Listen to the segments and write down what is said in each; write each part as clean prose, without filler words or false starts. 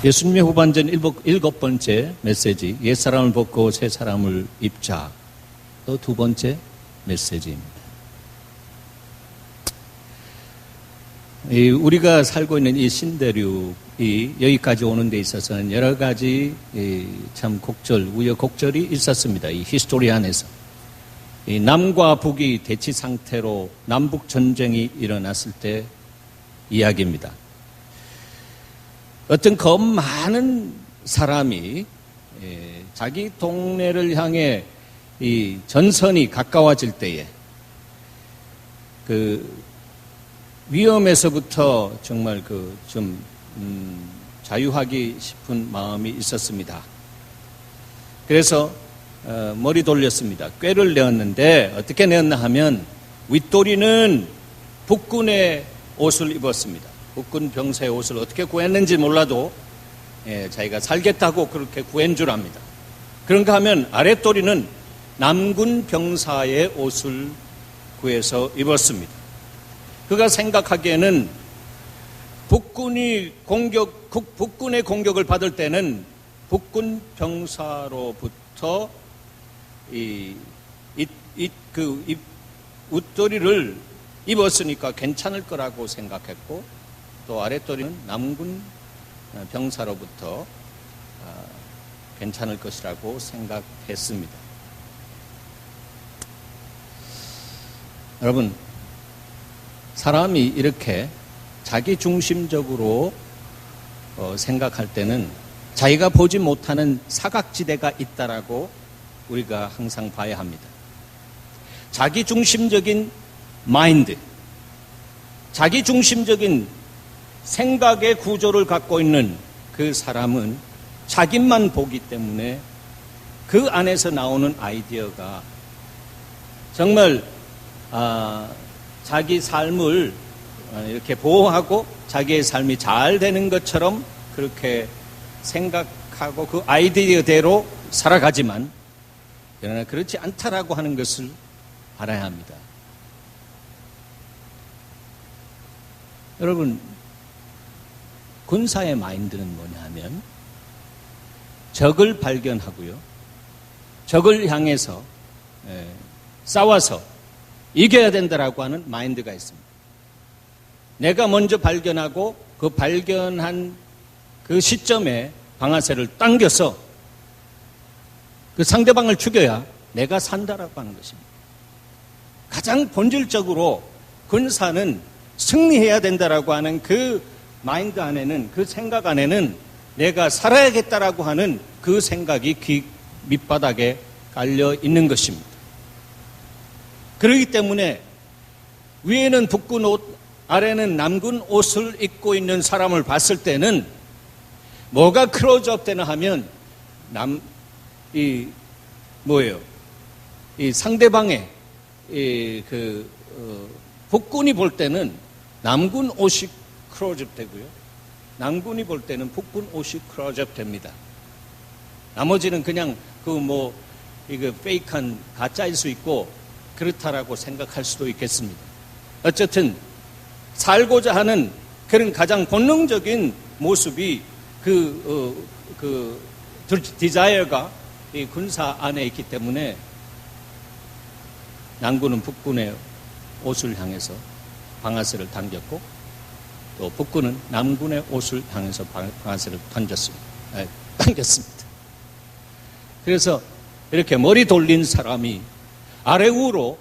예수님의 후반전 7번째 메시지, 옛사람을 벗고 새 사람을 입자. 또 2번째 메시지입니다. 우리가 살고 있는 이 신대륙이 여기까지 오는 데 있어서는 여러 가지 참 곡절, 우여곡절이 있었습니다. 이 히스토리 안에서. 이 남과 북이 대치 상태로 남북 전쟁이 일어났을 때 이야기입니다. 어떤 겁 많은 사람이 자기 동네를 향해 이 전선이 가까워질 때에 그 위험에서부터 정말 좀 자유하기 싶은 마음이 있었습니다. 그래서 머리 돌렸습니다. 꾀를 내었는데 어떻게 내었나 하면 윗도리는 북군의 옷을 입었습니다. 북군 병사의 옷을 어떻게 구했는지 몰라도 자기가 살겠다고 그렇게 구한 줄 압니다. 그런가 하면 아랫도리는 남군 병사의 옷을 구해서 입었습니다. 그가 생각하기에는 북군의 공격을 받을 때는 북군 병사로부터 윗도리를 입었으니까 괜찮을 거라고 생각했고, 또 아랫도리는 남군 병사로부터 괜찮을 것이라고 생각했습니다. 여러분, 사람이 이렇게 자기 중심적으로 생각할 때는 자기가 보지 못하는 사각지대가 있다라고 우리가 항상 봐야 합니다. 자기 중심적인 마인드, 자기 중심적인 생각의 구조를 갖고 있는 그 사람은 자기만 보기 때문에 그 안에서 나오는 아이디어가 정말 자기 삶을 이렇게 보호하고 자기의 삶이 잘 되는 것처럼 그렇게 생각하고 그 아이디어대로 살아가지만 그러나 그렇지 않다라고 하는 것을 알아야 합니다. 여러분, 군사의 마인드는 뭐냐 하면 적을 발견하고요, 적을 향해서 싸워서 이겨야 된다라고 하는 마인드가 있습니다. 내가 먼저 발견하고 그 발견한 그 시점에 방아쇠를 당겨서 그 상대방을 죽여야 내가 산다라고 하는 것입니다. 가장 본질적으로 군사는 승리해야 된다라고 하는 그 마인드 안에는, 그 생각 안에는 내가 살아야겠다라고 하는 그 생각이 귀 밑바닥에 깔려 있는 것입니다. 그렇기 때문에 위에는 북군 옷, 아래는 남군 옷을 입고 있는 사람을 봤을 때는 뭐가 클로즈업 되나 하면 이 상대방의 북군이 볼 때는 남군 옷이 클로즈업 되고요, 남군이 볼 때는 북군 옷이 클로즈업 됩니다. 나머지는 그냥 이거 페이크한 가짜일 수 있고 그렇다라고 생각할 수도 있겠습니다. 어쨌든 살고자 하는 그런 가장 본능적인 모습이 디자이어가 이 군사 안에 있기 때문에 남군은 북군의 옷을 향해서 방아쇠를 당겼고, 또 북군은 남군의 옷을 향해서 방아쇠를 당겼습니다. 그래서 이렇게 머리 돌린 사람이 아래 우로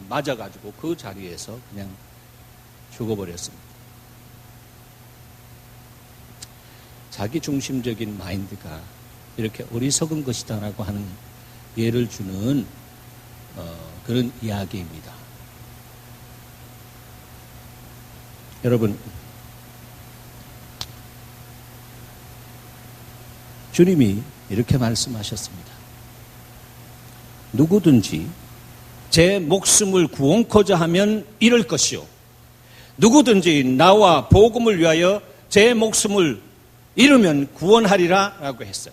맞아가지고 그 자리에서 그냥 죽어버렸습니다. 자기 중심적인 마인드가 이렇게 어리석은 것이다라고 하는 예를 주는 그런 이야기입니다. 여러분, 주님이 이렇게 말씀하셨습니다. 누구든지 제 목숨을 구원코자 하면 잃을 것이요, 누구든지 나와 복음을 위하여 제 목숨을 잃으면 구원하리라 라고 했어요.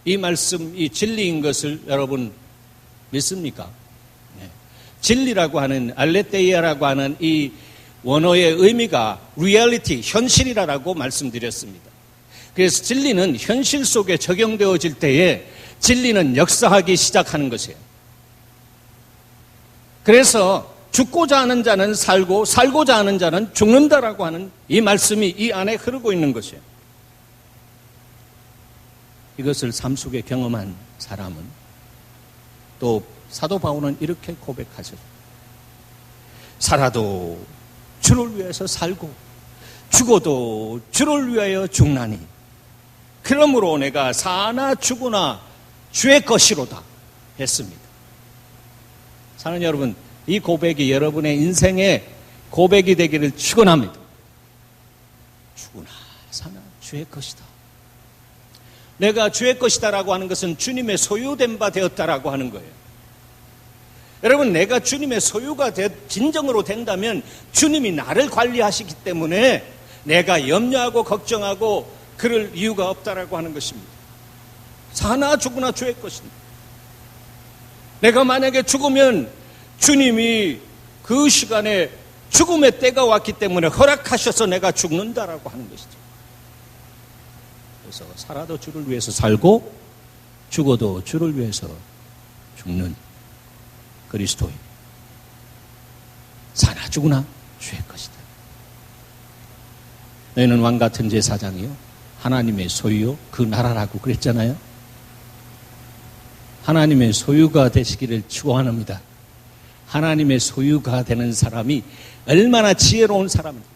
이 말씀이 진리인 것을 여러분 믿습니까? 네. 진리라고 하는, 알레테이아라고 하는 이 원어의 의미가 리얼리티, 현실이라고 말씀드렸습니다. 그래서 진리는 현실 속에 적용되어질 때에 진리는 역사하기 시작하는 것이에요. 그래서 죽고자 하는 자는 살고 살고자 하는 자는 죽는다라고 하는 이 말씀이 이 안에 흐르고 있는 것이에요. 이것을 삶 속에 경험한 사람은 또 사도 바울은 이렇게 고백하셨어요. 살아도 주를 위해서 살고 죽어도 주를 위하여 죽나니 그러므로 내가 사나 죽으나 주의 것이로다 했습니다. 사랑하는 여러분, 이 고백이 여러분의 인생의 고백이 되기를 축원합니다. 죽으나 사나 주의 것이다. 내가 주의 것이다라고 하는 것은 주님의 소유된 바 되었다라고 하는 거예요. 여러분, 내가 주님의 소유가 진정으로 된다면 주님이 나를 관리하시기 때문에 내가 염려하고 걱정하고 그럴 이유가 없다라고 하는 것입니다. 사나 죽으나 주의 것입니다. 내가 만약에 죽으면 주님이 그 시간에 죽음의 때가 왔기 때문에 허락하셔서 내가 죽는다라고 하는 것이죠. 그래서 살아도 주를 위해서 살고 죽어도 주를 위해서 죽는 그리스도인. 사나 죽으나 주의 것이다. 너희는 왕같은 제사장이요 하나님의 소유요 그 나라라고 그랬잖아요. 하나님의 소유가 되시기를 축원합니다. 하나님의 소유가 되는 사람이 얼마나 지혜로운 사람입니다.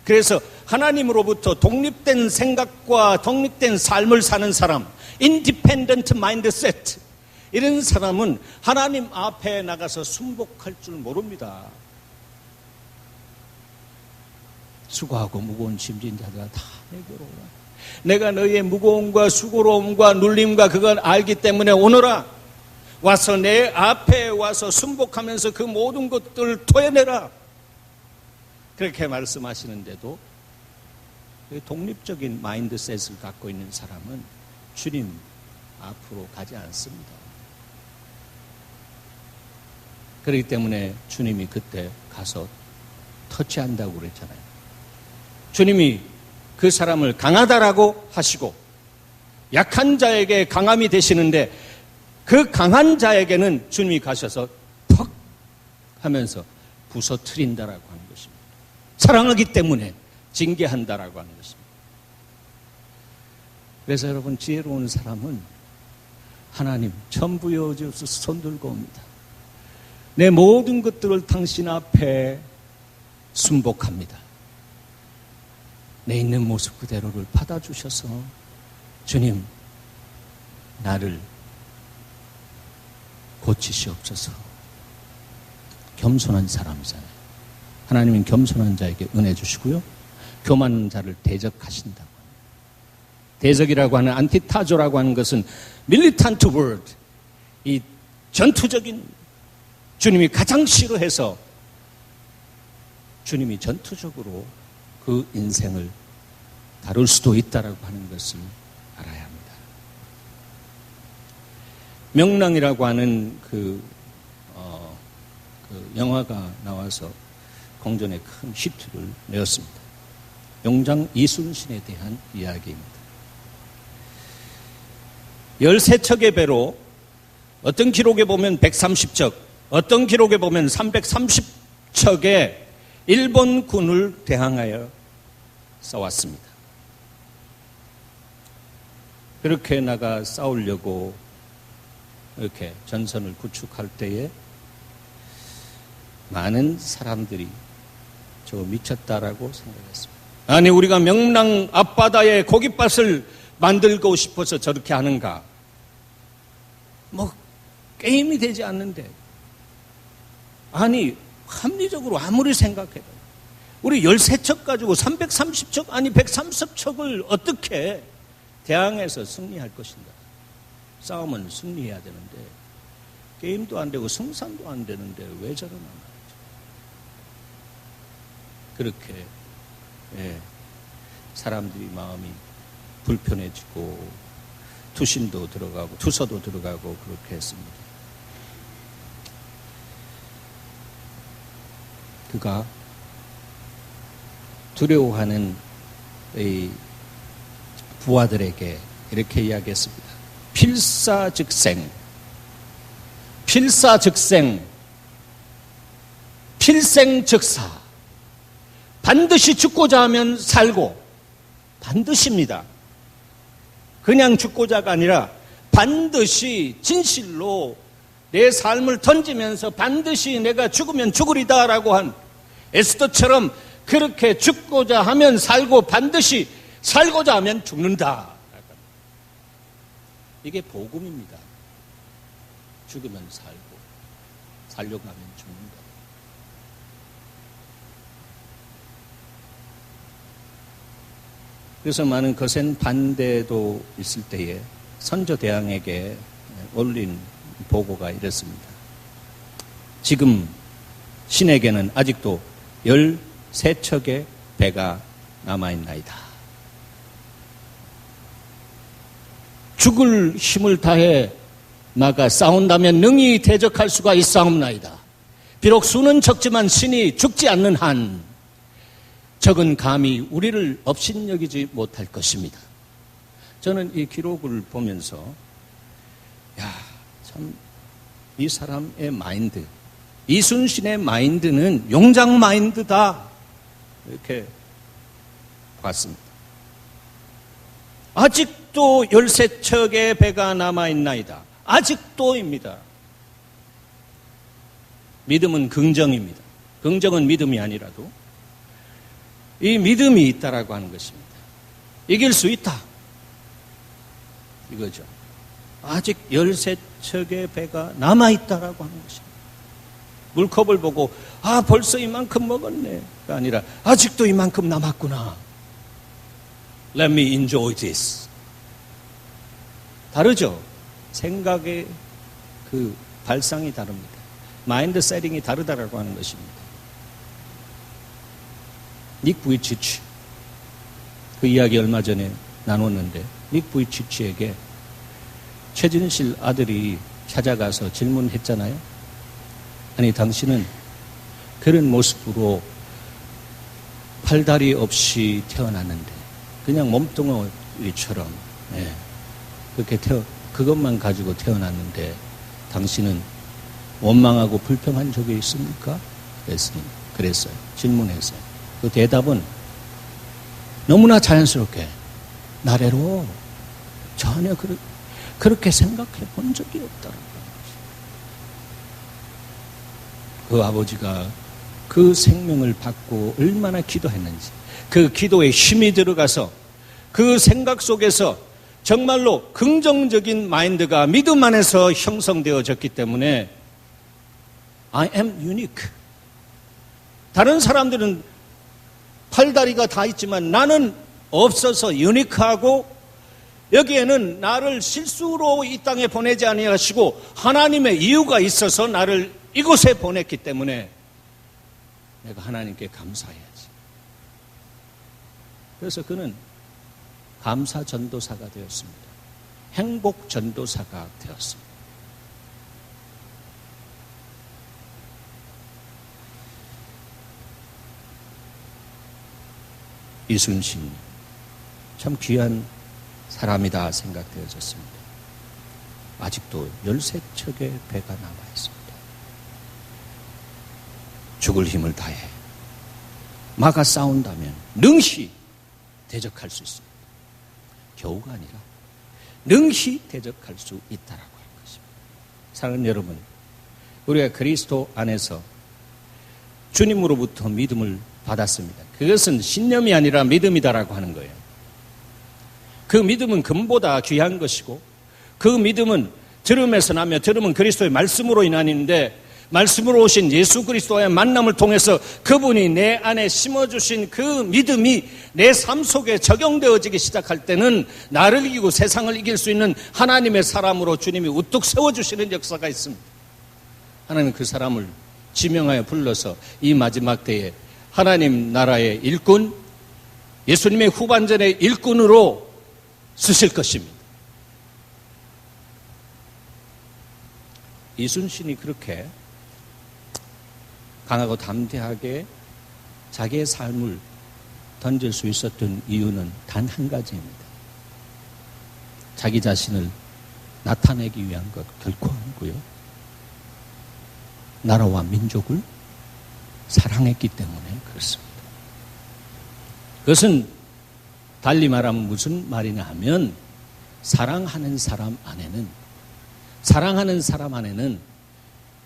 그래서 하나님으로부터 독립된 생각과 독립된 삶을 사는 사람, independent mindset, 이런 사람은 하나님 앞에 나가서 순복할 줄 모릅니다. 수고하고 무거운 짐진 자들아 다 내게로 오라. 내가 너희의 무거움과 수고로움과 눌림과 그걸 알기 때문에 오너라. 와서 내 앞에 와서 순복하면서 그 모든 것들을 토해내라. 그렇게 말씀하시는데도 독립적인 마인드셋을 갖고 있는 사람은 주님 앞으로 가지 않습니다. 그렇기 때문에 주님이 그때 가서 터치한다고 그랬잖아요. 주님이 그 사람을 강하다라고 하시고 약한 자에게 강함이 되시는데 그 강한 자에게는 주님이 가셔서 퍽 하면서 부서뜨린다라고 하는 것입니다. 사랑하기 때문에 징계한다라고 하는 것입니다. 그래서 여러분, 지혜로운 사람은 하나님 전부여 주옵소서 손 들고 옵니다. 내 모든 것들을 당신 앞에 순복합니다. 내 있는 모습 그대로를 받아주셔서 주님 나를 고치시옵소서. 겸손한 사람이잖아요. 하나님은 겸손한 자에게 은혜 주시고요, 교만한 자를 대적하신다고. 대적이라고 하는 안티타조라고 하는 것은 밀리탄트 월드, 이 전투적인, 주님이 가장 싫어해서 주님이 전투적으로 그 인생을 다룰 수도 있다라고 하는 것을 알아야 합니다. 명랑이라고 하는 그 영화가 나와서 공전에 큰 히트를 내었습니다. 용장 이순신에 대한 이야기입니다. 13척의 배로 어떤 기록에 보면 130척, 어떤 기록에 보면 330척의 일본군을 대항하여 싸웠습니다. 그렇게 나가 싸우려고 이렇게 전선을 구축할 때에 많은 사람들이 저 미쳤다라고 생각했습니다. 아니, 우리가 명랑 앞바다에 고깃밭을 만들고 싶어서 저렇게 하는가? 뭐 게임이 되지 않는데. 아니, 합리적으로 아무리 생각해도 우리 13척 가지고 330척 아니 130척을 어떻게 대항해서 승리할 것인가? 싸움은 승리해야 되는데 게임도 안 되고 승산도 안 되는데 왜 저러나 말이죠. 그렇게 사람들이 마음이 불편해지고 투신도 들어가고 투서도 들어가고 그렇게 했습니다. 그가 두려워하는 이 부하들에게 이렇게 이야기했습니다. 필사즉생, 필사즉생, 필생즉사. 반드시 죽고자 하면 살고, 반드시입니다. 그냥 죽고자가 아니라 반드시 진실로 내 삶을 던지면서 반드시 내가 죽으면 죽으리다라고 한 에스더처럼 그렇게 죽고자 하면 살고 반드시 살고자 하면 죽는다. 이게 복음입니다. 죽으면 살고 살려고 하면 죽는다. 그래서 많은 거센 반대도 있을 때에 선조대왕에게 올린 보고가 이렇습니다. 지금 신에게는 아직도 13척의 배가 남아있나이다. 죽을 힘을 다해 나가 싸운다면 능히 대적할 수가 있사옵나이다. 비록 수는 적지만 신이 죽지 않는 한 적은 감히 우리를 업신여기지 못할 것입니다. 저는 이 기록을 보면서 참 이 사람의 마인드, 이순신의 마인드는 용장 마인드다 이렇게 봤습니다. 아직도 13척의 배가 남아있나이다. 아직도입니다. 믿음은 긍정입니다. 긍정은 믿음이 아니라도 이 믿음이 있다라고 하는 것입니다. 이길 수 있다. 이거죠. 아직 13척의 배가 남아있다라고 하는 것입니다. 물컵을 보고 벌써 이만큼 먹었네가 아니라 아직도 이만큼 남았구나. Let me enjoy this. 다르죠? 생각의 그 발상이 다릅니다. 마인드 세팅이 다르다라고 하는 것입니다. 닉 부이치치 그 이야기 얼마 전에 나눴는데 닉 부이치치에게 최진실 아들이 찾아가서 질문했잖아요. 아니 당신은 그런 모습으로 팔다리 없이 태어났는데 그냥 몸뚱어리처럼 그렇게 그것만 가지고 태어났는데 당신은 원망하고 불평한 적이 있습니까? 그랬어요. 질문했어요. 그 대답은 너무나 자연스럽게 나래로 전혀 그렇게 생각해 본 적이 없다는 거예요. 그 아버지가 그 생명을 받고 얼마나 기도했는지, 그 기도에 힘이 들어가서 그 생각 속에서 정말로 긍정적인 마인드가 믿음 안에서 형성되어졌기 때문에 I am unique. 다른 사람들은 팔다리가 다 있지만 나는 없어서 유니크하고 여기에는 나를 실수로 이 땅에 보내지 아니하시고 하나님의 이유가 있어서 나를 이곳에 보냈기 때문에 내가 하나님께 감사해야지. 그래서 그는 감사 전도사가 되었습니다. 행복 전도사가 되었습니다. 이순신 참 귀한 사람이다 생각되어졌습니다. 아직도 13척의 배가 남아있습니다. 죽을 힘을 다해 막아 싸운다면 능히 대적할 수 있습니다. 겨우가 아니라 능히 대적할 수 있다라고 하는 것입니다. 사랑하는 여러분, 우리가 그리스도 안에서 주님으로부터 믿음을 받았습니다. 그것은 신념이 아니라 믿음이다라고 하는 거예요. 그 믿음은 금보다 귀한 것이고 그 믿음은 들음에서 나며 들음은 그리스도의 말씀으로 인하는데 말씀으로 오신 예수 그리스도와의 만남을 통해서 그분이 내 안에 심어주신 그 믿음이 내 삶 속에 적용되어지기 시작할 때는 나를 이기고 세상을 이길 수 있는 하나님의 사람으로 주님이 우뚝 세워주시는 역사가 있습니다. 하나님은 그 사람을 지명하여 불러서 이 마지막 때에 하나님 나라의 일꾼, 예수님의 후반전의 일꾼으로 쓰실 것입니다. 이순신이 그렇게 강하고 담대하게 자기의 삶을 던질 수 있었던 이유는 단 한 가지입니다. 자기 자신을 나타내기 위한 것 결코 아니고요. 나라와 민족을 사랑했기 때문에 그렇습니다. 그것은 달리 말하면 무슨 말이냐 하면 사랑하는 사람 안에는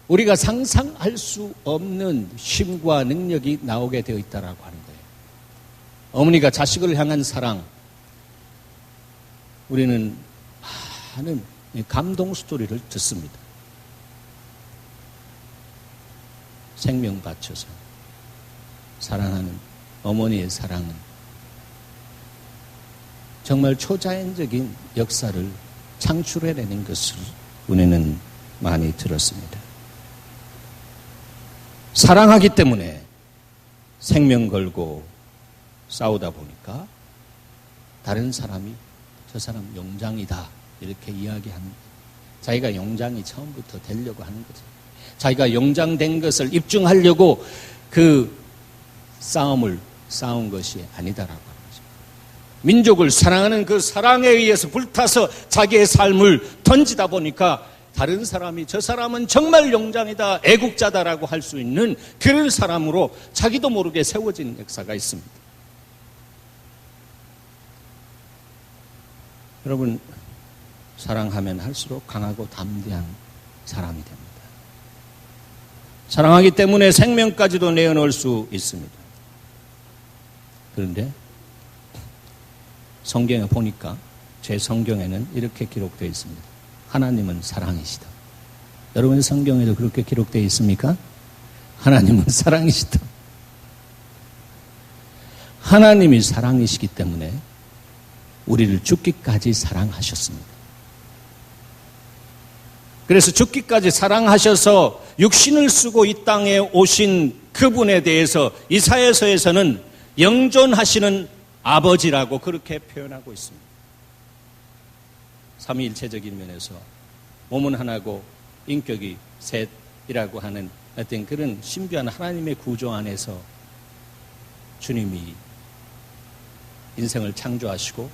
우리가 상상할 수 없는 힘과 능력이 나오게 되어 있다라고 하는 거예요. 어머니가 자식을 향한 사랑, 우리는 많은 감동 스토리를 듣습니다. 생명 바쳐서 사랑하는 어머니의 사랑은 정말 초자연적인 역사를 창출해내는 것을 우리는 많이 들었습니다. 사랑하기 때문에 생명 걸고 싸우다 보니까 다른 사람이 저 사람 용장이다 이렇게 이야기합니다. 자기가 용장이 처음부터 되려고 하는 거죠. 자기가 용장된 것을 입증하려고 그 싸운 것이 아니다라고 하는 거죠. 민족을 사랑하는 그 사랑에 의해서 불타서 자기의 삶을 던지다 보니까 다른 사람이 저 사람은 정말 용장이다, 애국자다라고 할 수 있는 그런 사람으로 자기도 모르게 세워진 역사가 있습니다. 여러분, 사랑하면 할수록 강하고 담대한 사람이 됩니다. 사랑하기 때문에 생명까지도 내어놓을 수 있습니다. 그런데 성경에 보니까 제 성경에는 이렇게 기록되어 있습니다. 하나님은 사랑이시다. 여러분의 성경에도 그렇게 기록되어 있습니까? 하나님은 사랑이시다. 하나님이 사랑이시기 때문에 우리를 죽기까지 사랑하셨습니다. 그래서 죽기까지 사랑하셔서 육신을 쓰고 이 땅에 오신 그분에 대해서 이사야서에서는 영존하시는 아버지라고 그렇게 표현하고 있습니다. 삼위일체적인 면에서 몸은 하나고 인격이 셋이라고 하는 어떤 그런 신비한 하나님의 구조 안에서 주님이 인생을 창조하시고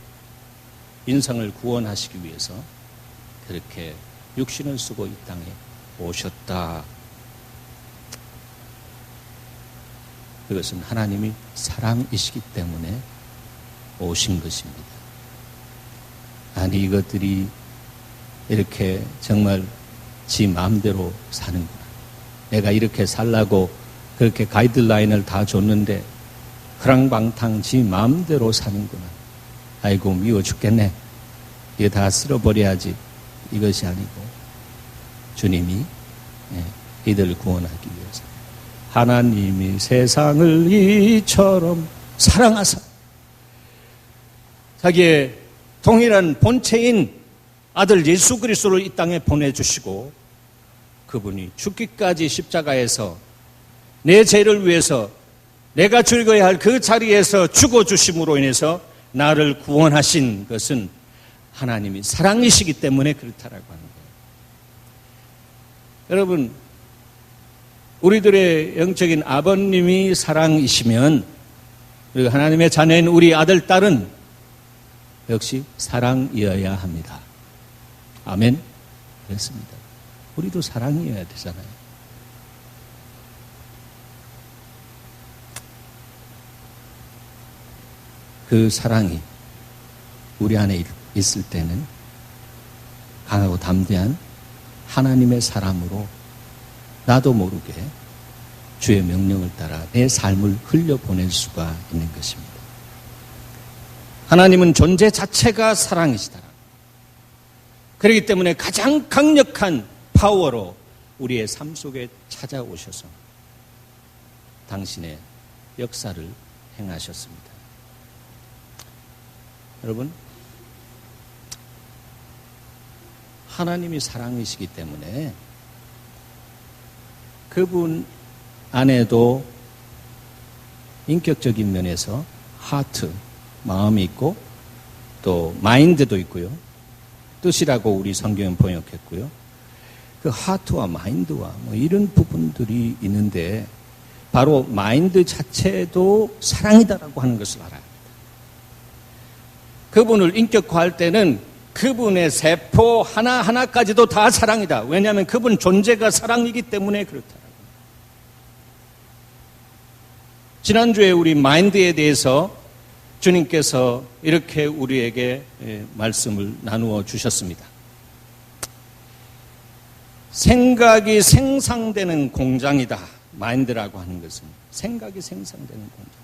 인생을 구원하시기 위해서 그렇게 육신을 쓰고 이 땅에 오셨다. 그것은 하나님이 사랑이시기 때문에 오신 것입니다. 아니, 이것들이 이렇게 정말 지 마음대로 사는구나. 내가 이렇게 살라고 그렇게 가이드라인을 다 줬는데 그랑방탕 지 마음대로 사는구나. 아이고, 미워 죽겠네. 이거 다 쓸어버려야지. 이것이 아니고 주님이 이들을 구원하기 위해서 하나님이 세상을 이처럼 사랑하사 자기의 동일한 본체인 아들 예수 그리스도를 이 땅에 보내주시고 그분이 죽기까지 십자가에서 내 죄를 위해서 내가 죽어야 할 그 자리에서 죽어주심으로 인해서 나를 구원하신 것은 하나님이 사랑이시기 때문에 그렇다라고 하는 거예요. 여러분, 우리들의 영적인 아버님이 사랑이시면 그리고 하나님의 자녀인 우리 아들, 딸은 역시 사랑이어야 합니다. 아멘? 그렇습니다. 우리도 사랑이어야 되잖아요. 그 사랑이 우리 안에 있을 때는 강하고 담대한 하나님의 사람으로 나도 모르게 주의 명령을 따라 내 삶을 흘려보낼 수가 있는 것입니다. 하나님은 존재 자체가 사랑이시다. 그렇기 때문에 가장 강력한 파워로 우리의 삶 속에 찾아오셔서 당신의 역사를 행하셨습니다. 여러분, 하나님이 사랑이시기 때문에 그분 안에도 인격적인 면에서 하트, 마음이 있고 또 마인드도 있고요. 뜻이라고 우리 성경은 번역했고요. 그 하트와 마인드와 뭐 이런 부분들이 있는데 바로 마인드 자체도 사랑이다라고 하는 것을 알아야 합니다. 그분을 인격화할 때는 그분의 세포 하나하나까지도 다 사랑이다. 왜냐하면 그분 존재가 사랑이기 때문에 그렇다. 지난주에 우리 마인드에 대해서 주님께서 이렇게 우리에게 말씀을 나누어 주셨습니다. 생각이 생산되는 공장이다. 마인드라고 하는 것은 생각이 생산되는 공장이다.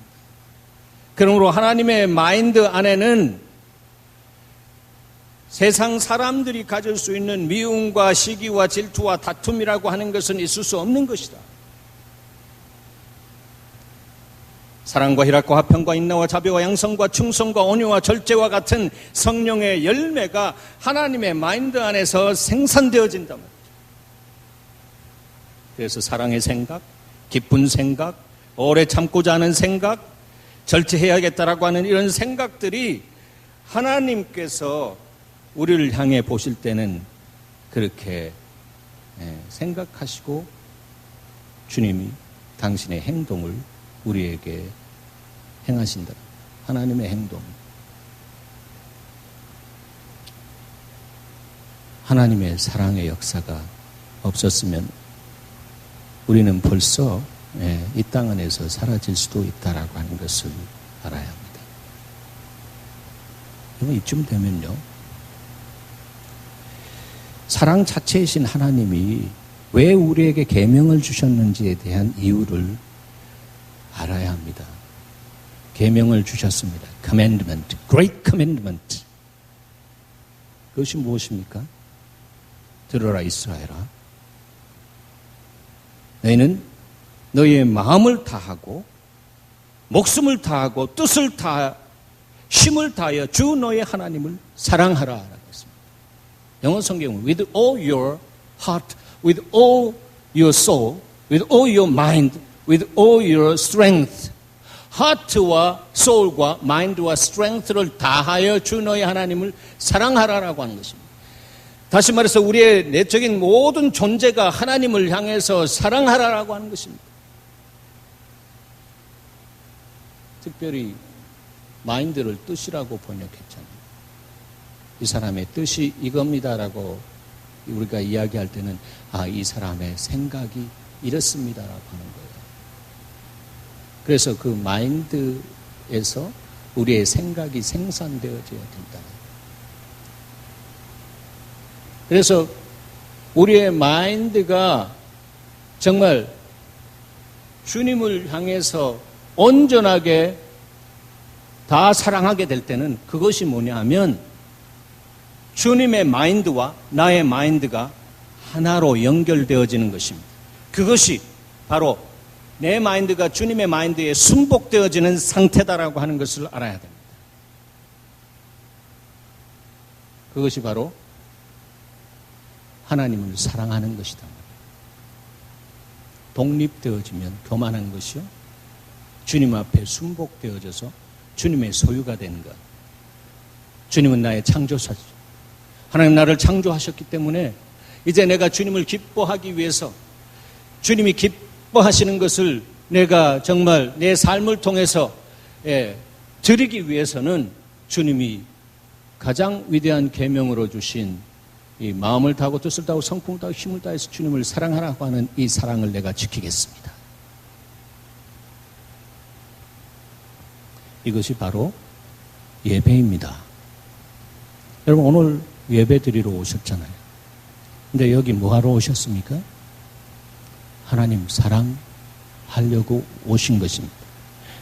그러므로 하나님의 마인드 안에는 세상 사람들이 가질 수 있는 미움과 시기와 질투와 다툼이라고 하는 것은 있을 수 없는 것이다. 사랑과 희락과 화평과 인내와 자비와 양성과 충성과 온유와 절제와 같은 성령의 열매가 하나님의 마인드 안에서 생산되어진단 말이죠. 그래서 사랑의 생각, 기쁜 생각, 오래 참고자 하는 생각, 절제해야겠다라고 하는 이런 생각들이 하나님께서 우리를 향해 보실 때는 그렇게 생각하시고 주님이 당신의 행동을 우리에게 행하신다. 하나님의 행동. 하나님의 사랑의 역사가 없었으면 우리는 벌써 이 땅 안에서 사라질 수도 있다라고 하는 것을 알아야 합니다. 이쯤 되면요, 사랑 자체이신 하나님이 왜 우리에게 계명을 주셨는지에 대한 이유를 알아야 합니다. 계명을 주셨습니다. Commandment, Great Commandment. 그것이 무엇입니까? 들어라 이스라엘아. 너희는 너희의 마음을 다하고 목숨을 다하고 뜻을 다하 힘을 다하여 주 너의 하나님을 사랑하라 라고 했습니다. 영어 성경은 with all your heart, with all your soul, with all your mind, with all your strength. 하트와 소울과 마인드와 스트렝스를 다하여 주 너의 하나님을 사랑하라라고 하는 것입니다. 다시 말해서 우리의 내적인 모든 존재가 하나님을 향해서 사랑하라라고 하는 것입니다. 특별히 마인드를 뜻이라고 번역했잖아요. 이 사람의 뜻이 이겁니다라고 우리가 이야기할 때는 이 사람의 생각이 이렇습니다라고 하는 거예요. 그래서 그 마인드에서 우리의 생각이 생산되어져야 된다. 그래서 우리의 마인드가 정말 주님을 향해서 온전하게 다 사랑하게 될 때는 그것이 뭐냐 하면 주님의 마인드와 나의 마인드가 하나로 연결되어지는 것입니다. 그것이 바로 내 마인드가 주님의 마인드에 순복되어지는 상태다라고 하는 것을 알아야 됩니다. 그것이 바로 하나님을 사랑하는 것이다. 독립되어지면 교만한 것이요, 주님 앞에 순복되어져서 주님의 소유가 되는 것. 주님은 나의 창조사죠. 하나님 나를 창조하셨기 때문에 이제 내가 주님을 기뻐하기 위해서 주님이 기뻐하시는 것을 내가 정말 내 삶을 통해서 드리기 위해서는 주님이 가장 위대한 계명으로 주신 이 마음을 다하고 뜻을 다하고 성품을 다하고 힘을 다해서 주님을 사랑하라고 하는 이 사랑을 내가 지키겠습니다. 이것이 바로 예배입니다. 여러분 오늘 예배 드리러 오셨잖아요. 근데 여기 뭐하러 오셨습니까? 하나님 사랑하려고 오신 것입니다.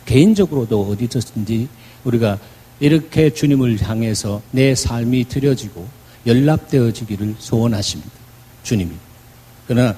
개인적으로도 어디든지 우리가 이렇게 주님을 향해서 내 삶이 드려지고 연락되어지기를 소원하십니다. 주님이. 그러나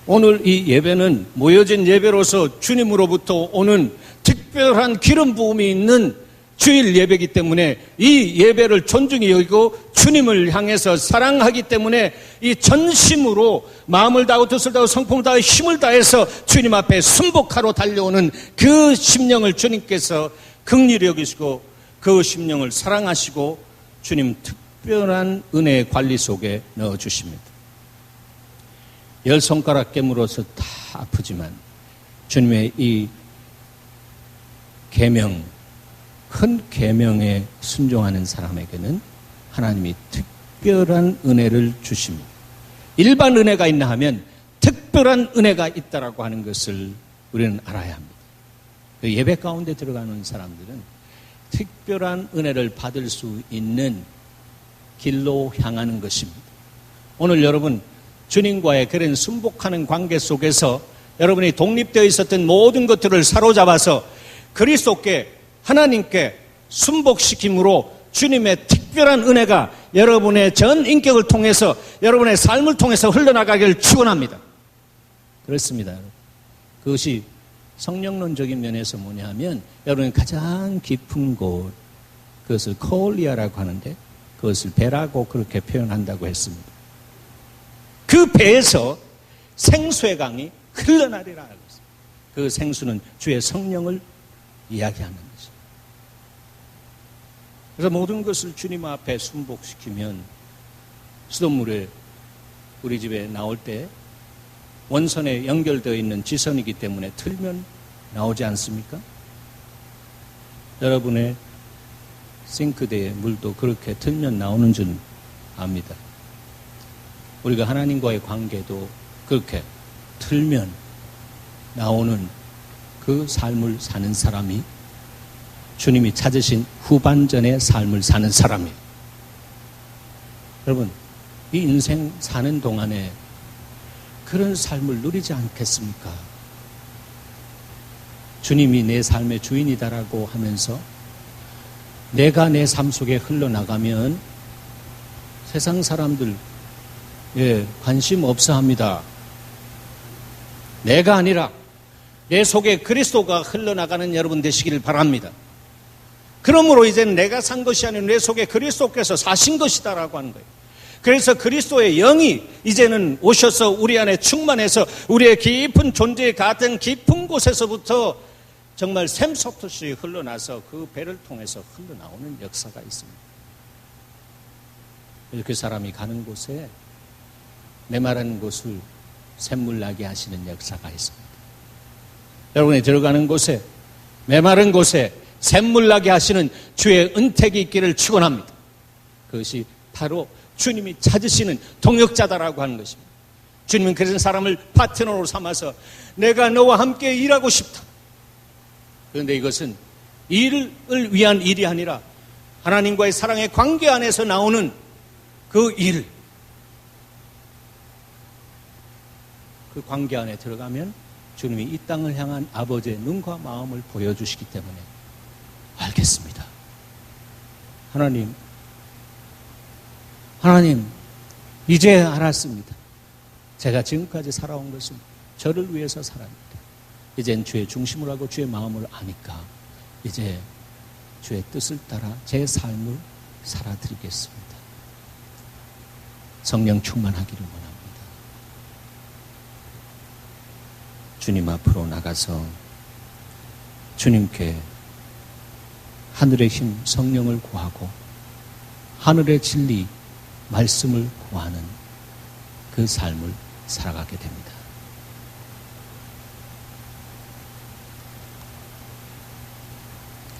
오늘 이 예배는 모여진 예배로서 주님으로부터 오는 특별한 기름 부음이 있는 주일 예배이기 때문에 이 예배를 존중히 여기고 주님을 향해서 사랑하기 때문에 이 전심으로 마음을 다하고 뜻을 다하고 성품을 다하고 힘을 다해서 주님 앞에 순복하러 달려오는 그 심령을 주님께서 긍휼히 여기시고 그 심령을 사랑하시고 주님 특별한 은혜의 관리 속에 넣어주십니다. 10손가락 깨물어서 다 아프지만 주님의 이 계명, 큰 계명에 순종하는 사람에게는 하나님이 특별한 은혜를 주십니다. 일반 은혜가 있나 하면 특별한 은혜가 있다라고 하는 것을 우리는 알아야 합니다. 그 예배 가운데 들어가는 사람들은 특별한 은혜를 받을 수 있는 길로 향하는 것입니다. 오늘 여러분 주님과의 그런 순복하는 관계 속에서 여러분이 독립되어 있었던 모든 것들을 사로잡아서 그리스도께 하나님께 순복시킴으로 주님의 특별한 은혜가 여러분의 전 인격을 통해서 여러분의 삶을 통해서 흘러나가기를 축원합니다. 그렇습니다. 그것이 성령론적인 면에서 뭐냐 하면 여러분이 가장 깊은 곳, 그것을 코올리아라고 하는데 그것을 배라고 그렇게 표현한다고 했습니다. 그 배에서 생수의 강이 흘러나리라 하고 있습니다. 그 생수는 주의 성령을 이야기하는 것입니다. 그래서 모든 것을 주님 앞에 순복시키면 수돗물에 우리 집에 나올 때 원선에 연결되어 있는 지선이기 때문에 틀면 나오지 않습니까? 여러분의 싱크대의 물도 그렇게 틀면 나오는 줄 압니다. 우리가 하나님과의 관계도 그렇게 틀면 나오는 그 삶을 사는 사람이 주님이 찾으신 후반전의 삶을 사는 사람이에요. 여러분, 이 인생 사는 동안에 그런 삶을 누리지 않겠습니까? 주님이 내 삶의 주인이다라고 하면서 내가 내 삶 속에 흘러나가면 세상 사람들 관심 없어 합니다. 내가 아니라 내 속에 그리스도가 흘러나가는 여러분 되시기를 바랍니다. 그러므로 이제는 내가 산 것이 아니라 내 속에 그리스도께서 사신 것이다라고 하는 거예요. 그래서 그리스도의 영이 이제는 오셔서 우리 안에 충만해서 우리의 깊은 존재의 가장 깊은 곳에서부터 정말 샘솟듯이 흘러나서 그 배를 통해서 흘러나오는 역사가 있습니다. 그 사람이 가는 곳에 메마른 곳을 샘물 나게 하시는 역사가 있습니다. 여러분이 들어가는 곳에 메마른 곳에 샘물 나게 하시는 주의 은택이 있기를 축원합니다. 그것이 바로 주님이 찾으시는 동역자다라고 하는 것입니다. 주님은 그런 사람을 파트너로 삼아서 내가 너와 함께 일하고 싶다. 그런데 이것은 일을 위한 일이 아니라 하나님과의 사랑의 관계 안에서 나오는 그 일, 그 관계 안에 들어가면 주님이 이 땅을 향한 아버지의 눈과 마음을 보여주시기 때문에 알겠습니다. 하나님, 이제 알았습니다. 제가 지금까지 살아온 것은 저를 위해서 살았는데 이젠 주의 중심을 하고 주의 마음을 아니까 이제 주의 뜻을 따라 제 삶을 살아드리겠습니다. 성령 충만하기를 원합니다. 주님 앞으로 나가서 주님께 하늘의 힘, 성령을 구하고 하늘의 진리, 말씀을 구하는 그 삶을 살아가게 됩니다.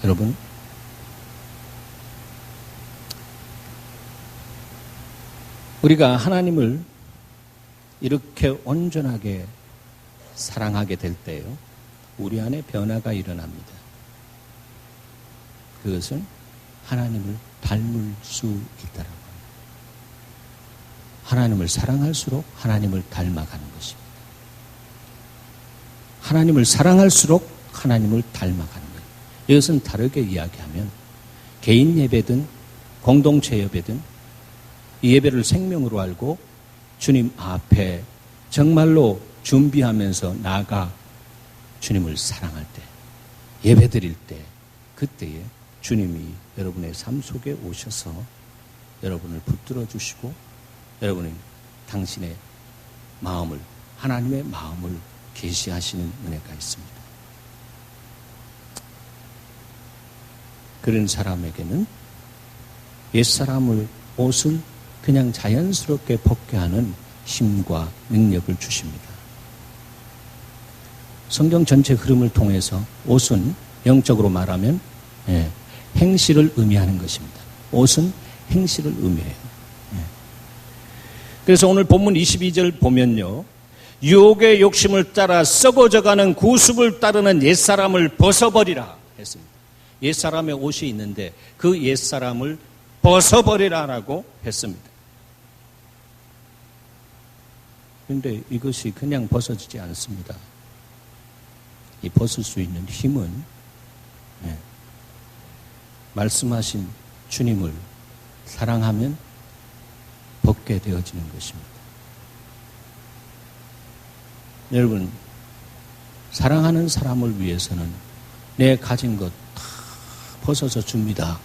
여러분, 우리가 하나님을 이렇게 온전하게 사랑하게 될 때요, 우리 안에 변화가 일어납니다. 그것은 하나님을 닮을 수 있다라고 합니다. 하나님을 사랑할수록 하나님을 닮아가는 것입니다. 하나님을 사랑할수록 하나님을 닮아가는 거예요. 이것은 다르게 이야기하면 개인 예배든 공동체 예배든 이 예배를 생명으로 알고 주님 앞에 정말로 준비하면서 나아가 주님을 사랑할 때, 예배 드릴 때, 그때에 주님이 여러분의 삶 속에 오셔서 여러분을 붙들어 주시고 여러분이 당신의 마음을, 하나님의 마음을 계시하시는 은혜가 있습니다. 그런 사람에게는 옛사람을, 옷을 그냥 자연스럽게 벗게 하는 힘과 능력을 주십니다. 성경 전체 흐름을 통해서 옷은 영적으로 말하면 행실을 의미하는 것입니다. 옷은 행실을 의미해요. 그래서 오늘 본문 22절 보면요. 유혹의 욕심을 따라 썩어져가는 구습을 따르는 옛사람을 벗어버리라 했습니다. 옛사람의 옷이 있는데 그 옛사람을 벗어버리라라고 했습니다. 그런데 이것이 그냥 벗어지지 않습니다. 이 벗을 수 있는 힘은 말씀하신 주님을 사랑하면 벗게 되어지는 것입니다. 여러분, 사랑하는 사람을 위해서는 내 가진 것 다 벗어서 줍니다.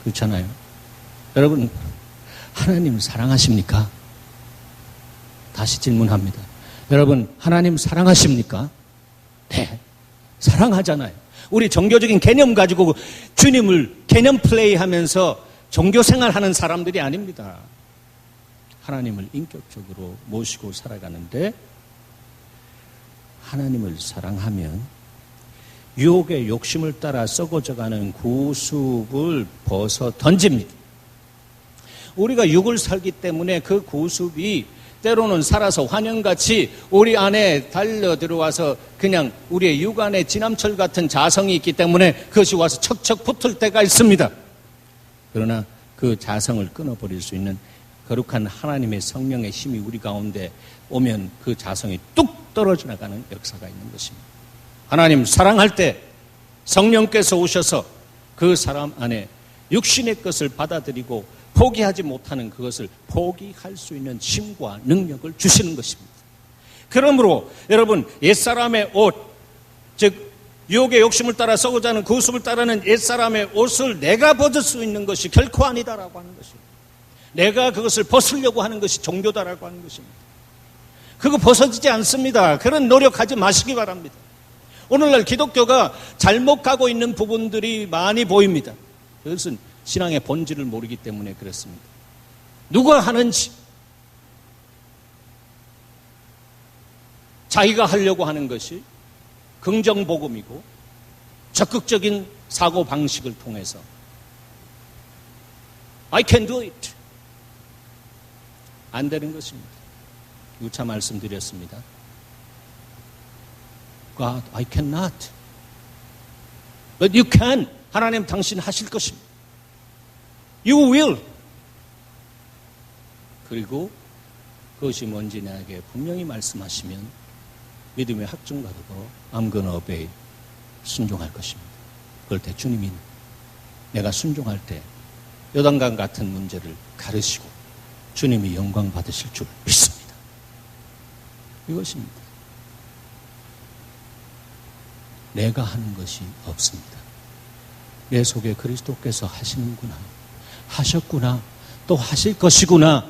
그렇잖아요. 여러분, 하나님 사랑하십니까? 다시 질문합니다. 여러분, 하나님 사랑하십니까? 네, 사랑하잖아요. 우리 종교적인 개념 가지고 주님을 개념 플레이하면서 종교 생활하는 사람들이 아닙니다. 하나님을 인격적으로 모시고 살아가는데 하나님을 사랑하면 유혹의 욕심을 따라 썩어져가는 구습을 벗어 던집니다. 우리가 육을 살기 때문에 그 구습이 때로는 살아서 환영같이 우리 안에 달려 들어와서 그냥 우리의 육 안에 진함철 같은 자성이 있기 때문에 그것이 와서 척척 붙을 때가 있습니다. 그러나 그 자성을 끊어버릴 수 있는 거룩한 하나님의 성령의 힘이 우리 가운데 오면 그 자성이 뚝 떨어져 나가는 역사가 있는 것입니다. 하나님 사랑할 때 성령께서 오셔서 그 사람 안에 육신의 것을 받아들이고 포기하지 못하는 그것을 포기할 수 있는 힘과 능력을 주시는 것입니다. 그러므로 여러분, 옛사람의 옷, 즉 유혹의 욕심을 따라 썩어가는 구습을 따르는 옛사람의 옷을 내가 벗을 수 있는 것이 결코 아니다라고 하는 것입니다. 내가 그것을 벗으려고 하는 것이 종교다라고 하는 것입니다. 그거 벗어지지 않습니다. 그런 노력하지 마시기 바랍니다. 오늘날 기독교가 잘못 가고 있는 부분들이 많이 보입니다. 그것은 신앙의 본질을 모르기 때문에 그렇습니다. 누가 하는지, 자기가 하려고 하는 것이 긍정복음이고 적극적인 사고방식을 통해서 I can do it. 안 되는 것입니다. 유차 말씀드렸습니다. God, I cannot. But you can. 하나님 당신 하실 것입니다. You will. 그리고 그것이 뭔지 나에게 분명히 말씀하시면 믿음의 확증 가지고 I'm gonna obey. 순종할 것입니다. 그럴 때 주님이 내가 순종할 때 요단강 같은 문제를 가르시고 주님이 영광 받으실 줄 믿습니다. 이것입니다. 내가 하는 것이 없습니다. 내 속에 그리스도께서 하시는구나, 하셨구나, 또 하실 것이구나.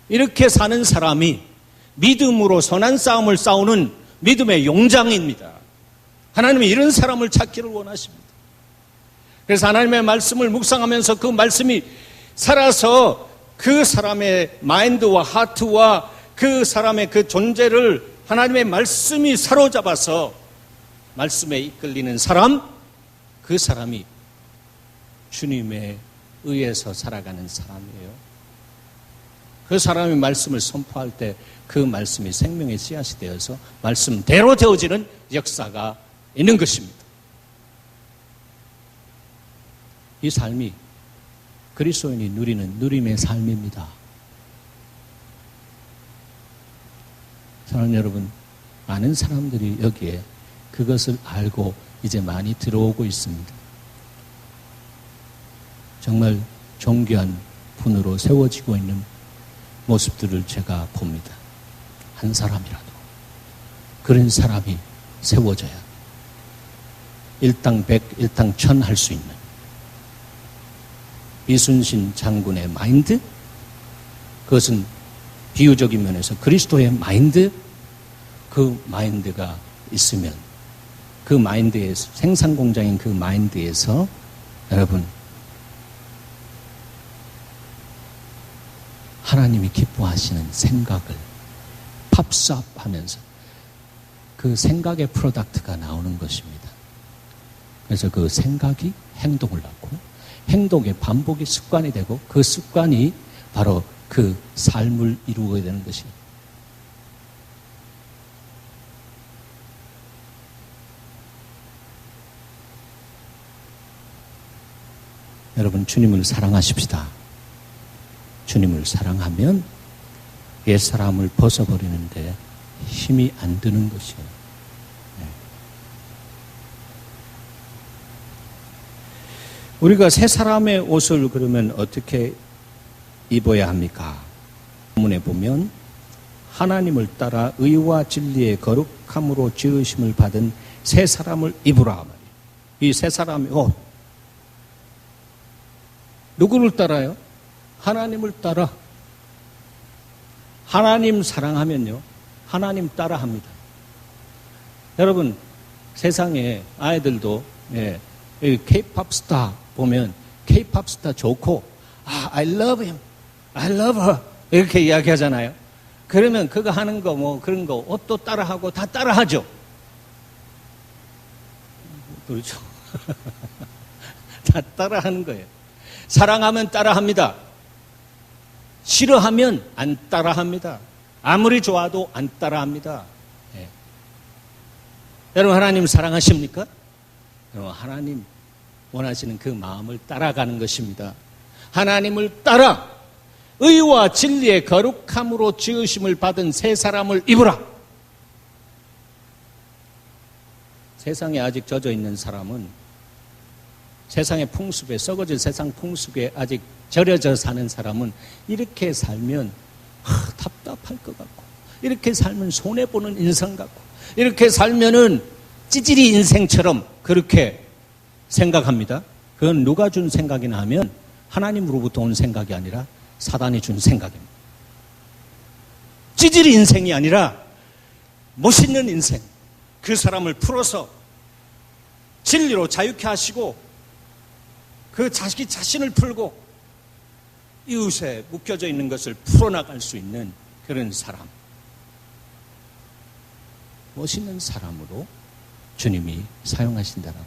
이렇게 사는 사람이 믿음으로 선한 싸움을 싸우는 믿음의 용장입니다. 하나님이 이런 사람을 찾기를 원하십니다. 그래서 하나님의 말씀을 묵상하면서 그 말씀이 살아서 그 사람의 마인드와 하트와 그 사람의 그 존재를 하나님의 말씀이 사로잡아서 말씀에 이끌리는 사람, 그 사람이 주님에 의해서 살아가는 사람이에요. 그 사람이 말씀을 선포할 때 그 말씀이 생명의 씨앗이 되어서 말씀대로 되어지는 역사가 있는 것입니다. 이 삶이 그리스도인이 누리는 누림의 삶입니다. 사랑하는 여러분, 많은 사람들이 여기에 그것을 알고 이제 많이 들어오고 있습니다. 정말 존귀한 분으로 세워지고 있는 모습들을 제가 봅니다. 한 사람이라도 그런 사람이 세워져야 일당100, 일당1000 할 수 있는 이순신 장군의 마인드, 그것은 비유적인 면에서 그리스도의 마인드, 그 마인드가 있으면 그 마인드에서, 생산공장인 그 마인드에서 여러분 하나님이 기뻐하시는 생각을 팝스업하면서 그 생각의 프로덕트가 나오는 것입니다. 그래서 그 생각이 행동을 낳고 행동의 반복이 습관이 되고 그 습관이 바로 그 삶을 이루게 되는 것이에요. 여러분, 주님을 사랑하십시다. 주님을 사랑하면 옛사람을 벗어버리는데 힘이 안 드는 것이에요. 네. 우리가 새 사람의 옷을 그러면 어떻게 입어야 합니까? 본문에 보면 하나님을 따라 의와 진리의 거룩함으로 지으심을 받은 새 사람을 입으라 말이에요. 이 새 사람의 옷, 누구를 따라요? 하나님을 따라. 하나님 사랑하면요, 하나님 따라합니다. 여러분, 세상에 아이들도 K-pop 스타 보면 K-pop 스타 좋고, I love him, I love her 이렇게 이야기하잖아요. 그러면 그거 하는 거 뭐 그런 거 옷도 따라하고 다 따라하죠. 그렇죠. 다 따라하는 거예요. 사랑하면 따라합니다. 싫어하면 안 따라합니다. 아무리 좋아도 안 따라합니다. 예. 여러분, 하나님 사랑하십니까? 여러분, 하나님 원하시는 그 마음을 따라가는 것입니다. 하나님을 따라 의와 진리의 거룩함으로 지으심을 받은 새 사람을 입으라. 세상에 아직 젖어 있는 사람은 세상의 풍습에, 썩어질 세상 풍습에 아직 절여져 사는 사람은 이렇게 살면 답답할 것 같고, 이렇게 살면 손해보는 인생 같고, 이렇게 살면은 찌질이 인생처럼 그렇게 생각합니다. 그건 누가 준 생각이나 하면 하나님으로부터 온 생각이 아니라 사단이 준 생각입니다. 찌질이 인생이 아니라 멋있는 인생, 그 사람을 풀어서 진리로 자유케 하시고 그 자기 자신을 풀고 이웃에 묶여져 있는 것을 풀어나갈 수 있는 그런 사람, 멋있는 사람으로 주님이 사용하신다라고.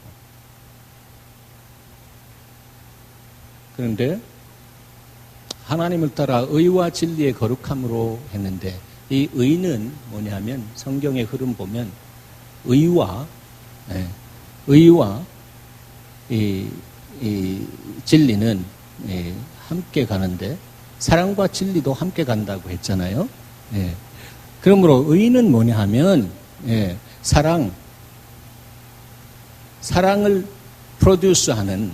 그런데 하나님을 따라 의와 진리의 거룩함으로 했는데, 이 의는 뭐냐면 성경의 흐름 보면 의와 이 진리는 함께 가는데 사랑과 진리도 함께 간다고 했잖아요. 그러므로 의는 뭐냐 하면 사랑을 프로듀스하는,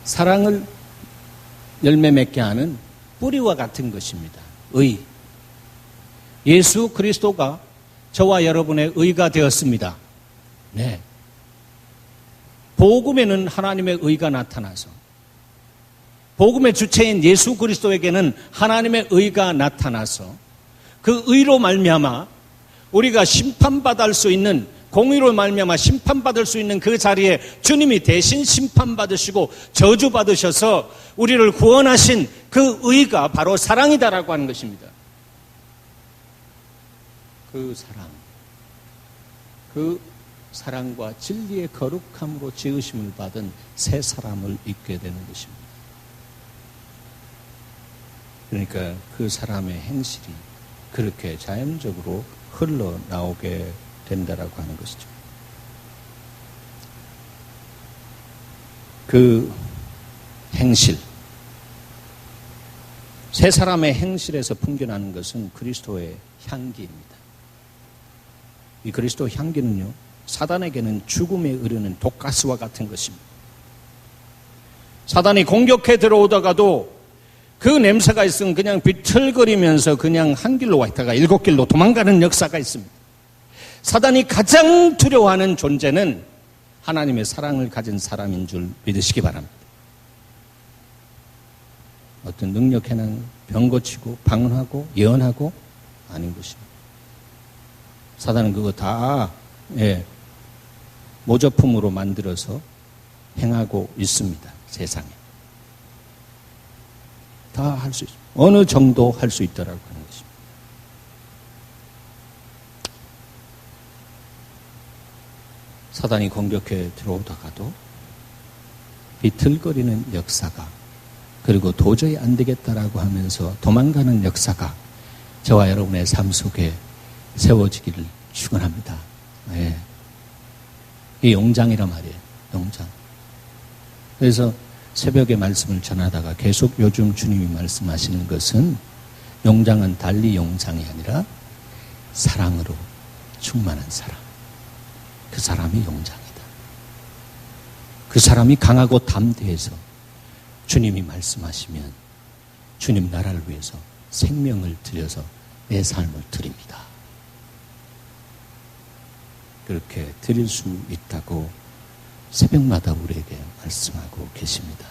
사랑을 열매 맺게 하는 뿌리와 같은 것입니다. 의. 예수 그리스도가 저와 여러분의 의가 되었습니다. 네. 복음에는 하나님의 의가 나타나서, 복음의 주체인 예수 그리스도에게는 하나님의 의가 나타나서 그 의로 말미암아 우리가 심판받을 수 있는, 공의로 말미암아 심판받을 수 있는 그 자리에 주님이 대신 심판받으시고 저주받으셔서 우리를 구원하신 그 의가 바로 사랑이다라고 하는 것입니다. 그 사랑, 그 사랑과 진리의 거룩함으로 지으심을 받은 새 사람을 입게 되는 것입니다. 그러니까 그 사람의 행실이 그렇게 자연적으로 흘러나오게 된다라고 하는 것이죠. 그 행실, 새 사람의 행실에서 풍겨나는 것은 그리스도의 향기입니다. 이 그리스도 향기는요, 사단에게는 죽음에 이르는 독가스와 같은 것입니다. 사단이 공격해 들어오다가도 그 냄새가 있으면 그냥 비틀거리면서 그냥 한 길로 와 있다가 7길로 도망가는 역사가 있습니다. 사단이 가장 두려워하는 존재는 하나님의 사랑을 가진 사람인 줄 믿으시기 바랍니다. 어떤 능력에는 병 고치고 방언하고 예언하고 아닌 것입니다. 사단은 그거 다 모조품으로 만들어서 행하고 있습니다. 세상에. 다 할 수 있습니다. 어느 정도 할 수 있다라고 하는 것입니다. 사단이 공격해 들어오다가도 비틀거리는 역사가, 그리고 도저히 안 되겠다라고 하면서 도망가는 역사가 저와 여러분의 삶 속에 세워지기를 축원합니다. 예. 이 용장이란 말이에요. 용장. 그래서 새벽에 말씀을 전하다가 계속 요즘 주님이 말씀하시는 것은 용장은 달리 용장이 아니라 사랑으로 충만한 사람. 그 사람이 용장이다. 그 사람이 강하고 담대해서 주님이 말씀하시면 주님 나라를 위해서 생명을 들여서 내 삶을 드립니다. 그렇게 드릴 수 있다고 새벽마다 우리에게 말씀하고 계십니다.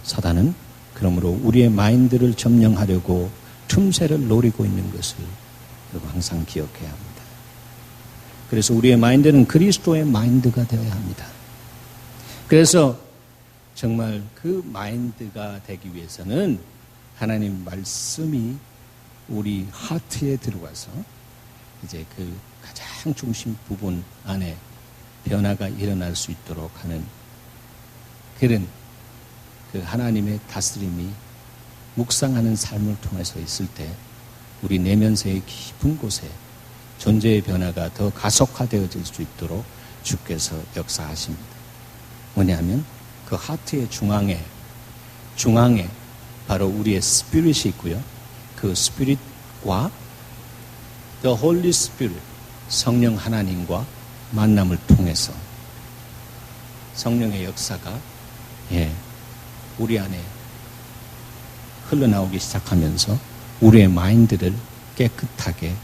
사단은 그러므로 우리의 마인드를 점령하려고 틈새를 노리고 있는 것을 여러분 항상 기억해야 합니다. 그래서 우리의 마인드는 그리스도의 마인드가 되어야 합니다. 그래서 정말 그 마인드가 되기 위해서는 하나님 말씀이 우리 하트에 들어와서 이제 그 가장 중심 부분 안에 변화가 일어날 수 있도록 하는 그런 그 하나님의 다스림이 묵상하는 삶을 통해서 있을 때 우리 내면세의 깊은 곳에 존재의 변화가 더 가속화되어질 수 있도록 주께서 역사하십니다. 뭐냐면 그 하트의 중앙에 바로 우리의 스피릿이 있고요. 그 스피릿과 The Holy Spirit, 성령 하나님과 만남을 통해서 성령의 역사가 우리 안에 흘러나오기 시작하면서 우리의 마인드를 깨끗하게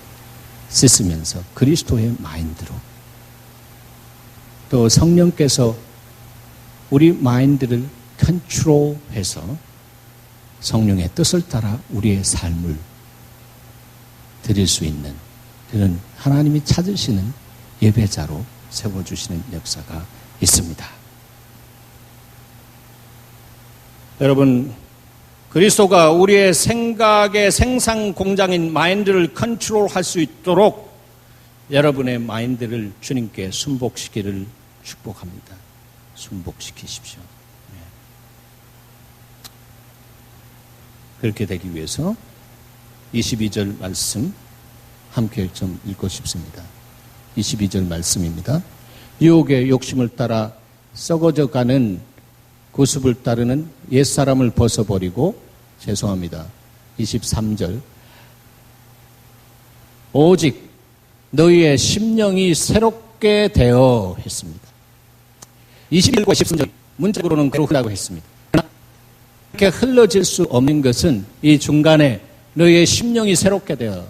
씻으면서 그리스도의 마인드로, 또 성령께서 우리 마인드를 컨트롤해서 성령의 뜻을 따라 우리의 삶을 드릴 수 있는 그런 하나님이 찾으시는 예배자로 세워주시는 역사가 있습니다. 여러분, 그리스도가 우리의 생각의 생산 공장인 마인드를 컨트롤할 수 있도록 여러분의 마인드를 주님께 순복시키기를 축복합니다. 순복시키십시오. 그렇게 되기 위해서 22절 말씀 함께 좀 읽고 싶습니다. 22절 말씀입니다. 유혹의 욕심을 따라 썩어져 가는 구습을 따르는 옛사람을 벗어버리고, 죄송합니다. 23절. 오직 너희의 심령이 새롭게 되어 했습니다. 21절과 23절 문자적으로는 그대로 흐르라고 했습니다. 이렇게 흘러질 수 없는 것은 이 중간에 너희의 심령이 새롭게 되어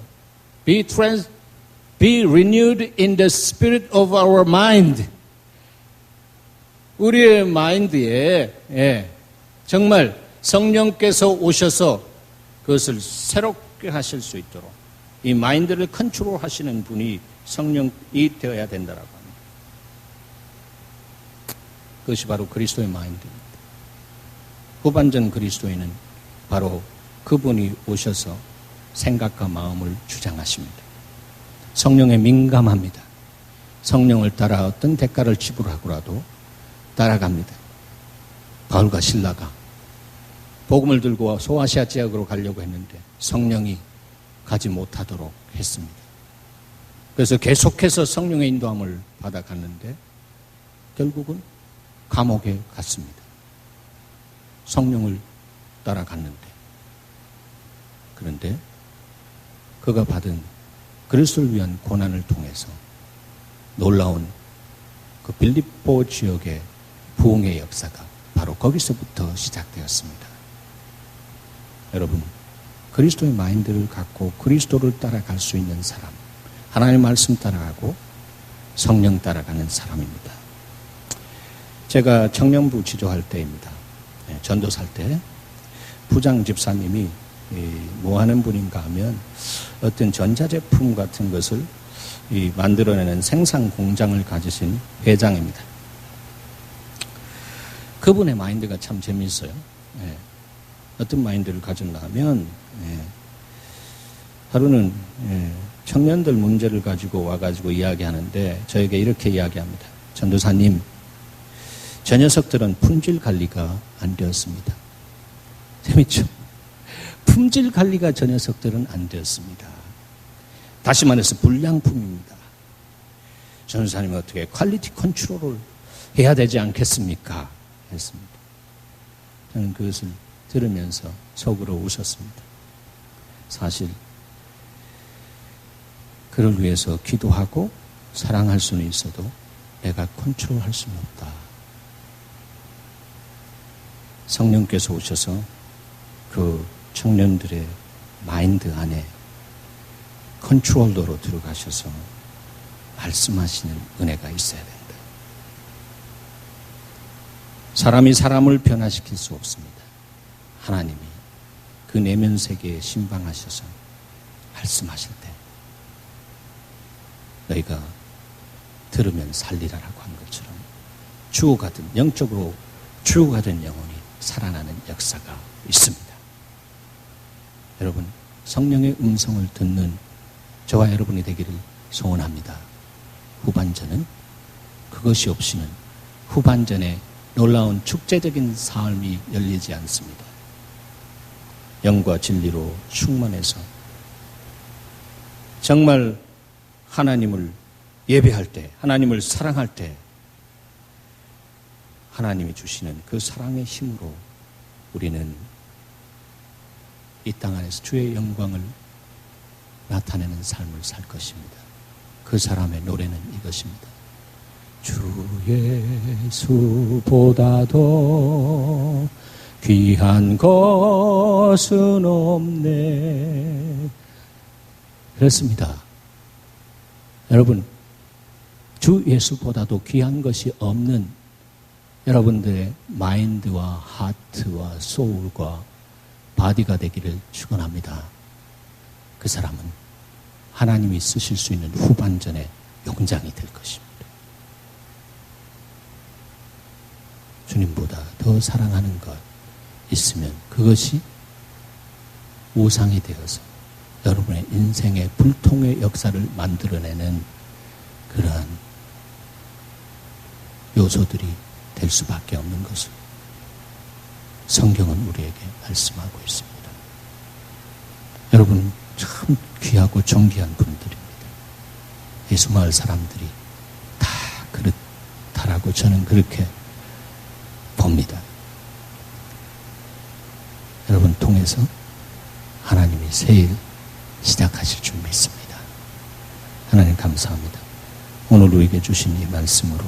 be renewed in the spirit of our mind. 우리의 마인드에 정말 성령께서 오셔서 그것을 새롭게 하실 수 있도록 이 마인드를 컨트롤 하시는 분이 성령이 되어야 된다라고 합니다. 그것이 바로 그리스도의 마인드입니다. 후반전 그리스도인은 바로 그분이 오셔서 생각과 마음을 주장하십니다. 성령에 민감합니다. 성령을 따라 어떤 대가를 지불하고라도 따라갑니다. 바울과 실라가 복음을 들고 소아시아 지역으로 가려고 했는데 성령이 가지 못하도록 했습니다. 그래서 계속해서 성령의 인도함을 받아갔는데 결국은 감옥에 갔습니다. 성령을 따라갔는데, 그런데 그가 받은 그리스도를 위한 고난을 통해서 놀라운 그 빌립보 지역의 부흥의 역사가 바로 거기서부터 시작되었습니다. 여러분, 그리스도의 마인드를 갖고 그리스도를 따라갈 수 있는 사람, 하나님의 말씀 따라가고 성령 따라가는 사람입니다. 제가 청년부 지도할 때입니다. 전도살 때 부장 집사님이 뭐 하는 분인가 하면 어떤 전자제품 같은 것을 만들어내는 생산 공장을 가지신 회장입니다. 그분의 마인드가 참 재미있어요. 어떤 마인드를 가졌나 하면 하루는 청년들 문제를 가지고 와가지고 이야기하는데 저에게 이렇게 이야기합니다. 전도사님, 저 녀석들은 품질 관리가 안 되었습니다. 재밌죠? 품질 관리가 저 녀석들은 안 되었습니다. 다시 말해서 불량품입니다. 전도사님은 어떻게 퀄리티 컨트롤을 해야 되지 않겠습니까? 했습니다. 저는 그것을 들으면서 속으로 웃었습니다. 사실 그를 위해서 기도하고 사랑할 수는 있어도 내가 컨트롤할 수는 없다. 성령께서 오셔서 그 청년들의 마인드 안에 컨트롤러로 들어가셔서 말씀하시는 은혜가 있어야 된다. 사람이 사람을 변화시킬 수 없습니다. 하나님이 그 내면 세계에 신방하셔서 말씀하실 때 너희가 들으면 살리라라고 한 것처럼 죽어가든 영적으로 죽어가든 영혼이 살아나는 역사가 있습니다. 여러분, 성령의 음성을 듣는 저와 여러분이 되기를 소원합니다. 후반전은 그것이 없이는 후반전에 놀라운 축제적인 삶이 열리지 않습니다. 영과 진리로 충만해서 정말 하나님을 예배할 때, 하나님을 사랑할 때 하나님이 주시는 그 사랑의 힘으로 우리는 이 땅 안에서 주의 영광을 나타내는 삶을 살 것입니다. 그 사람의 노래는 이것입니다. 주 예수보다도 귀한 것은 없네. 그렇습니다. 여러분, 주 예수보다도 귀한 것이 없는 여러분들의 마인드와 하트와 소울과 바디가 되기를 축원합니다. 그 사람은 하나님이 쓰실 수 있는 후반전의 용장이 될 것입니다. 주님보다 더 사랑하는 것 있으면 그것이 우상이 되어서 여러분의 인생의 불통의 역사를 만들어내는 그러한 요소들이 될 수밖에 없는 것을 성경은 우리에게 말씀하고 있습니다. 여러분 참 귀하고 존귀한 분들입니다. 예수마을 사람들이 다 그렇다라고 저는 그렇게 봅니다. 여러분 통해서 하나님이 새 일 시작하실 줄 믿습니다. 하나님 감사합니다. 오늘 우리에게 주신 이 말씀으로